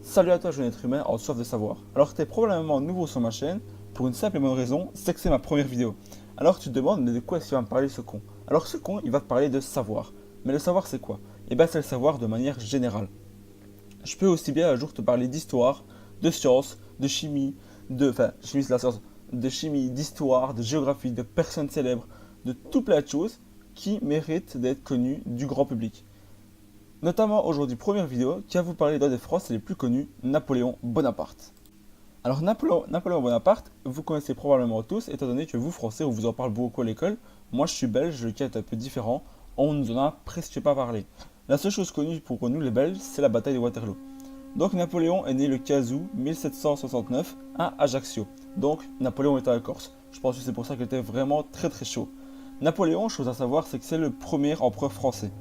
Salut à toi jeune être humain en soif de savoir. Alors tu es probablement nouveau sur ma chaîne pour une simple et bonne raison, c'est que c'est ma première vidéo. Alors tu te demandes mais de quoi est-ce qu'il va me parler ce con? Alors ce con il va te parler de savoir. Mais le savoir c'est quoi? Eh bien c'est le savoir de manière générale. Je peux aussi bien un jour te parler d'histoire, de sciences, de chimie, chimie c'est la science, de chimie, d'histoire, de géographie, de personnes célèbres, de tout plein de choses qui méritent d'être connues du grand public. Notamment aujourd'hui, première vidéo qui va vous parler d'un des Français les plus connus, Napoléon Bonaparte. Alors Napoléon Bonaparte, vous connaissez probablement tous, étant donné que vous Français, on vous en parle beaucoup à l'école. Moi je suis belge, le cas est un peu différent, on ne nous en a presque pas parlé. La seule chose connue pour nous les Belges, c'est la bataille de Waterloo. Donc Napoléon est né le 15 août 1769 à Ajaccio. Donc Napoléon était un Corse. Je pense que c'est pour ça qu'il était vraiment très très chaud. Napoléon, chose à savoir, c'est que c'est le premier empereur français.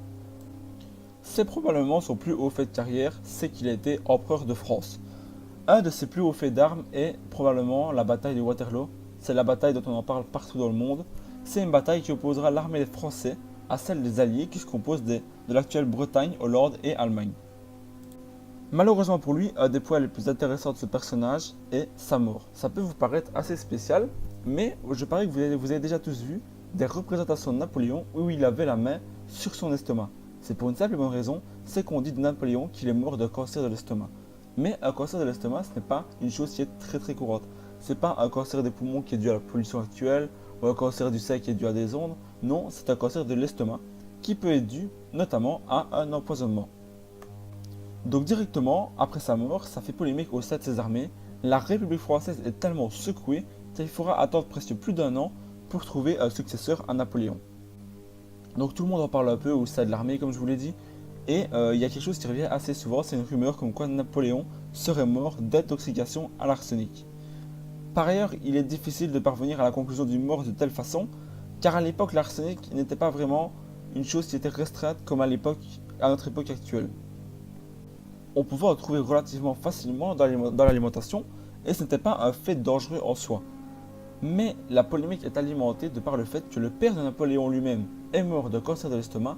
C'est probablement son plus haut fait de carrière, c'est qu'il a été empereur de France. Un de ses plus hauts faits d'armes est probablement la bataille de Waterloo. C'est la bataille dont on en parle partout dans le monde. C'est une bataille qui opposera l'armée des Français à celle des Alliés qui se compose de l'actuelle Bretagne, Hollande et Allemagne. Malheureusement pour lui, un des points les plus intéressants de ce personnage est sa mort. Ça peut vous paraître assez spécial, mais je parie que vous avez déjà tous vu des représentations de Napoléon où il avait la main sur son estomac. C'est pour une simple et bonne raison, c'est qu'on dit de Napoléon qu'il est mort d'un cancer de l'estomac. Mais un cancer de l'estomac, ce n'est pas une chose qui est très courante. Ce n'est pas un cancer des poumons qui est dû à la pollution actuelle, ou un cancer du sein qui est dû à des ondes. Non, c'est un cancer de l'estomac, qui peut être dû notamment à un empoisonnement. Donc directement, après sa mort, ça fait polémique au sein de ses armées. La République française est tellement secouée qu'il faudra attendre presque plus d'un an pour trouver un successeur à Napoléon. Donc tout le monde en parle un peu au sein de l'armée, comme je vous l'ai dit. Et il y a quelque chose qui revient assez souvent, c'est une rumeur comme quoi Napoléon serait mort d'intoxication à l'arsenic. Par ailleurs, il est difficile de parvenir à la conclusion d'une mort de telle façon, car à l'époque l'arsenic n'était pas vraiment une chose qui était restreinte comme à notre époque actuelle. On pouvait en trouver relativement facilement dans l'alimentation, et ce n'était pas un fait dangereux en soi. Mais la polémique est alimentée de par le fait que le père de Napoléon lui-même est mort d'un cancer de l'estomac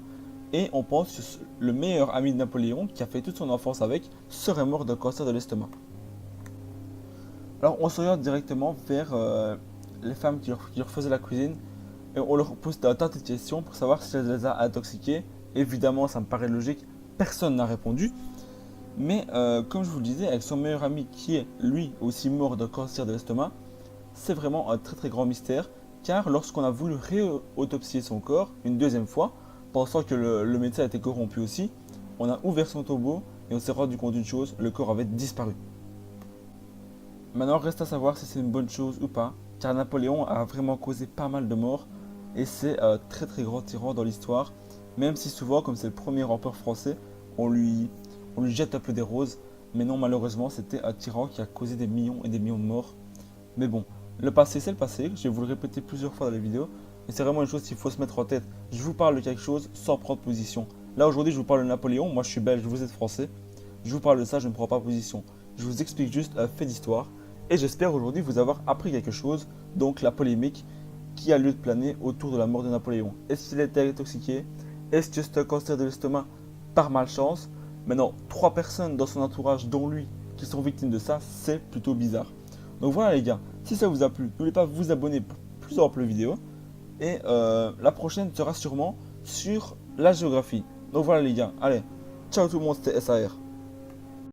et on pense que le meilleur ami de Napoléon, qui a fait toute son enfance avec, serait mort d'un cancer de l'estomac. Alors on s'oriente directement vers les femmes qui leur faisaient la cuisine et on leur pose un tas de questions pour savoir si elle les a intoxiquées. Évidemment, ça me paraît logique, personne n'a répondu. Mais comme je vous le disais, avec son meilleur ami qui est lui aussi mort d'un cancer de l'estomac, c'est vraiment un très grand mystère, car lorsqu'on a voulu réautopsier son corps une deuxième fois, pensant que le médecin était corrompu aussi, on a ouvert son tombeau et on s'est rendu compte d'une chose, le corps avait disparu. Maintenant, reste à savoir si c'est une bonne chose ou pas, car Napoléon a vraiment causé pas mal de morts et c'est un très grand tyran dans l'histoire, même si souvent, comme c'est le premier empereur français, on lui jette un peu des roses, mais non, malheureusement, c'était un tyran qui a causé des millions et des millions de morts. Mais bon, le passé c'est le passé, je vais vous le répéter plusieurs fois dans les vidéos, mais c'est vraiment une chose qu'il faut se mettre en tête. Je vous parle de quelque chose sans prendre position. Là aujourd'hui je vous parle de Napoléon, moi je suis belge, vous êtes français. Je vous parle de ça, je ne prends pas position. Je vous explique juste un fait d'histoire. Et j'espère aujourd'hui vous avoir appris quelque chose, donc la polémique qui a lieu de planer autour de la mort de Napoléon. Est-ce qu'il a été intoxiqué? Est-ce que c'est un cancer de l'estomac par malchance? Maintenant, 3 personnes dans son entourage, dont lui, qui sont victimes de ça, c'est plutôt bizarre. Donc voilà les gars, si ça vous a plu, n'oubliez pas de vous abonner pour plus amples vidéos. Et la prochaine sera sûrement sur la géographie. Donc voilà les gars, allez, ciao tout le monde, c'était SAR.